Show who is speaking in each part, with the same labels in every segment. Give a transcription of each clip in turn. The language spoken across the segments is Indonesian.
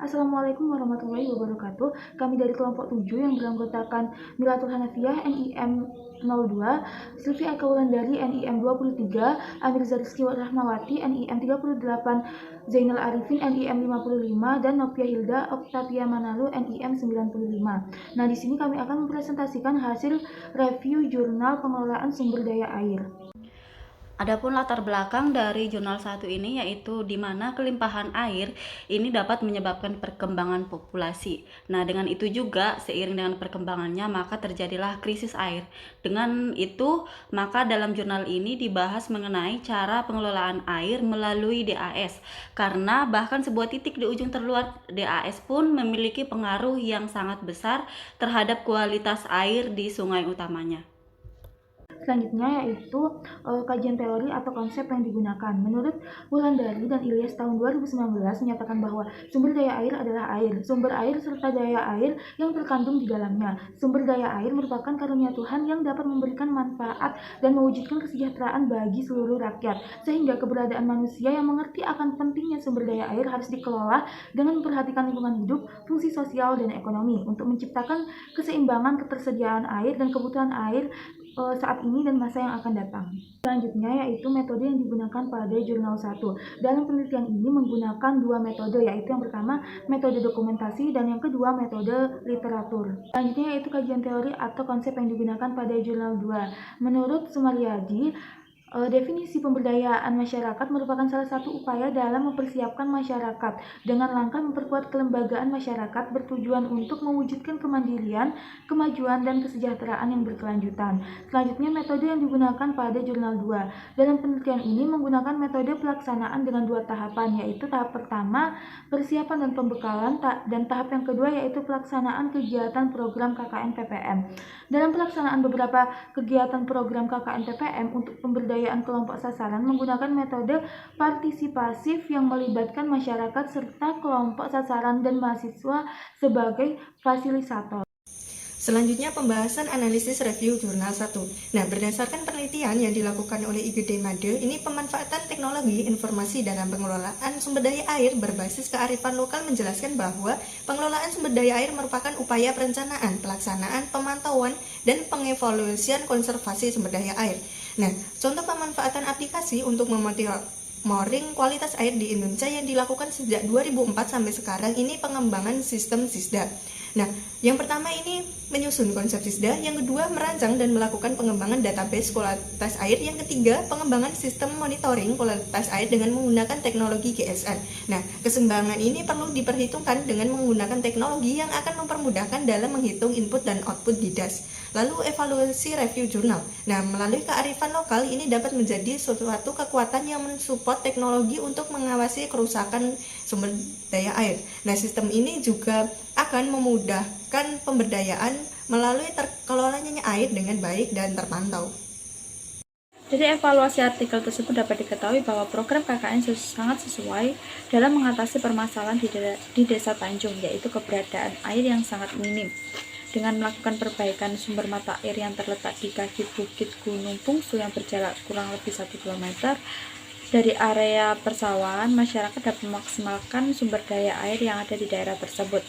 Speaker 1: Assalamualaikum warahmatullahi wabarakatuh. Kami dari kelompok 7 yang beranggotakan Milatul Hanafiah NIM 02, Sylvie Eka Wulandari NIM 23, Amir Zarizki Rahmawati NIM 38, Zainal Arifin NIM 55, dan Novia Hilda Oktavia Manalu NIM 95. Nah, di sini kami akan mempresentasikan hasil review jurnal pengelolaan sumber daya air.
Speaker 2: Adapun latar belakang dari jurnal 1 ini yaitu di mana kelimpahan air ini dapat menyebabkan perkembangan populasi. Nah, dengan itu juga seiring dengan perkembangannya maka terjadilah krisis air. Dengan itu, maka dalam jurnal ini dibahas mengenai cara pengelolaan air melalui DAS. Karena bahkan sebuah titik di ujung terluar DAS pun memiliki pengaruh yang sangat besar terhadap kualitas air di sungai utamanya.
Speaker 1: Selanjutnya yaitu kajian teori atau konsep yang digunakan. Menurut Wulandari dan Ilyas tahun 2019 menyatakan bahwa sumber daya air adalah air, sumber air serta daya air yang terkandung di dalamnya. Sumber daya air merupakan karunia Tuhan yang dapat memberikan manfaat dan mewujudkan kesejahteraan bagi seluruh rakyat. Sehingga keberadaan manusia yang mengerti akan pentingnya sumber daya air harus dikelola dengan memperhatikan lingkungan hidup, fungsi sosial, dan ekonomi untuk menciptakan keseimbangan ketersediaan air dan kebutuhan air saat ini dan masa yang akan datang. Selanjutnya yaitu metode yang digunakan pada jurnal 1. Dalam penelitian ini menggunakan dua metode, yaitu yang pertama metode dokumentasi dan yang kedua metode literatur. Selanjutnya yaitu kajian teori atau konsep yang digunakan pada jurnal 2. Menurut Sumaryadi, definisi pemberdayaan masyarakat merupakan salah satu upaya dalam mempersiapkan masyarakat dengan langkah memperkuat kelembagaan masyarakat bertujuan untuk mewujudkan kemandirian, kemajuan, dan kesejahteraan yang berkelanjutan. Selanjutnya, metode yang digunakan pada jurnal 2. Dalam penelitian ini menggunakan metode pelaksanaan dengan dua tahapan, yaitu tahap pertama, persiapan dan pembekalan, dan tahap yang kedua yaitu pelaksanaan kegiatan program KKN PPM. Dalam pelaksanaan beberapa kegiatan program KKN PPM untuk pemberdayaan kelompok sasaran menggunakan metode partisipasif yang melibatkan masyarakat serta kelompok sasaran dan mahasiswa sebagai fasilitator.
Speaker 3: Selanjutnya pembahasan analisis review jurnal 1. Nah, berdasarkan penelitian yang dilakukan oleh IGD Made, ini pemanfaatan teknologi informasi dalam pengelolaan sumber daya air berbasis kearifan lokal menjelaskan bahwa pengelolaan sumber daya air merupakan upaya perencanaan, pelaksanaan, pemantauan, dan pengevaluasian konservasi sumber daya air. Nah, contoh pemanfaatan aplikasi untuk memonitoring kualitas air di Indonesia yang dilakukan sejak 2004 sampai sekarang ini pengembangan sistem SISDA. Nah, yang pertama ini menyusun konsep SISDA, yang kedua merancang dan melakukan pengembangan database kualitas air, yang ketiga pengembangan sistem monitoring kualitas air dengan menggunakan teknologi GSN. Nah, keseimbangan ini perlu diperhitungkan dengan menggunakan teknologi yang akan mempermudahkan dalam menghitung input dan output di DAS. Lalu evaluasi review jurnal. Nah, melalui kearifan lokal ini dapat menjadi suatu kekuatan yang mensupport teknologi untuk mengawasi kerusakan sumber daya air. Nah, sistem ini juga akan memudahkan pemberdayaan melalui terkelolanya air dengan baik dan terpantau.
Speaker 4: Dari evaluasi artikel tersebut dapat diketahui bahwa program KKN sangat sesuai dalam mengatasi permasalahan di Desa Tanjung, yaitu keberadaan air yang sangat minim. Dengan melakukan perbaikan sumber mata air yang terletak di kaki bukit Gunung Pungsu yang berjarak kurang lebih 1 km dari area persawahan, masyarakat dapat memaksimalkan sumber daya air yang ada di daerah tersebut.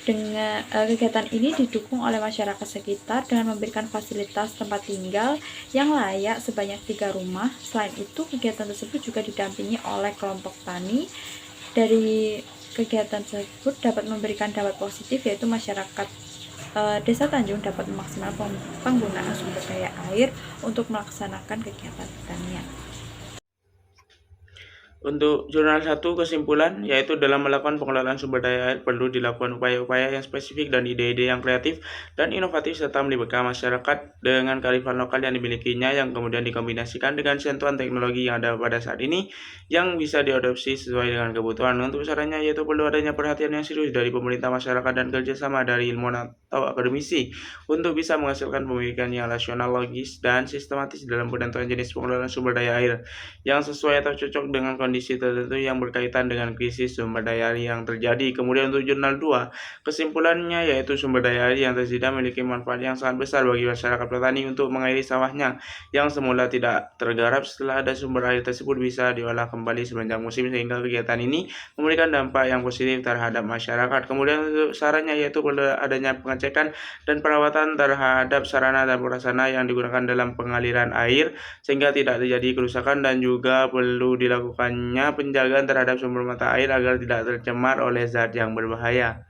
Speaker 4: Dengan kegiatan ini didukung oleh masyarakat sekitar dengan memberikan fasilitas tempat tinggal yang layak sebanyak 3 rumah. Selain itu, kegiatan tersebut juga didampingi oleh kelompok tani. Dari kegiatan tersebut dapat memberikan dampak positif, yaitu masyarakat Desa Tanjung dapat memaksimalkan penggunaan sumber daya air untuk melaksanakan kegiatan pertanian.
Speaker 5: Untuk jurnal 1 kesimpulan, yaitu dalam melakukan pengelolaan sumber daya air perlu dilakukan upaya-upaya yang spesifik dan ide-ide yang kreatif dan inovatif serta melibatkan masyarakat dengan kearifan lokal yang dimilikinya yang kemudian dikombinasikan dengan sentuhan teknologi yang ada pada saat ini yang bisa diadopsi sesuai dengan kebutuhan. Untuk sarannya yaitu perlu adanya perhatian yang serius dari pemerintah, masyarakat, dan kerjasama dari ilmuwan atau akademisi untuk bisa menghasilkan pemikiran yang rasional, logis, dan sistematis dalam penentuan jenis pengelolaan sumber daya air yang sesuai atau cocok dengan kondisi kondisi tertentu yang berkaitan dengan krisis sumber daya air yang terjadi. Kemudian untuk jurnal 2, kesimpulannya yaitu sumber daya air yang tersedia memiliki manfaat yang sangat besar bagi masyarakat petani untuk mengairi sawahnya yang semula tidak tergarap. Setelah ada sumber air tersebut bisa diolah kembali sepanjang musim, sehingga kegiatan ini memberikan dampak yang positif terhadap masyarakat. Kemudian untuk sarannya yaitu perlu adanya pengecekan dan perawatan terhadap sarana dan prasarana yang digunakan dalam pengaliran air sehingga tidak terjadi kerusakan, dan juga perlu dilakukannya penjagaan terhadap sumber mata air agar tidak tercemar oleh zat yang berbahaya.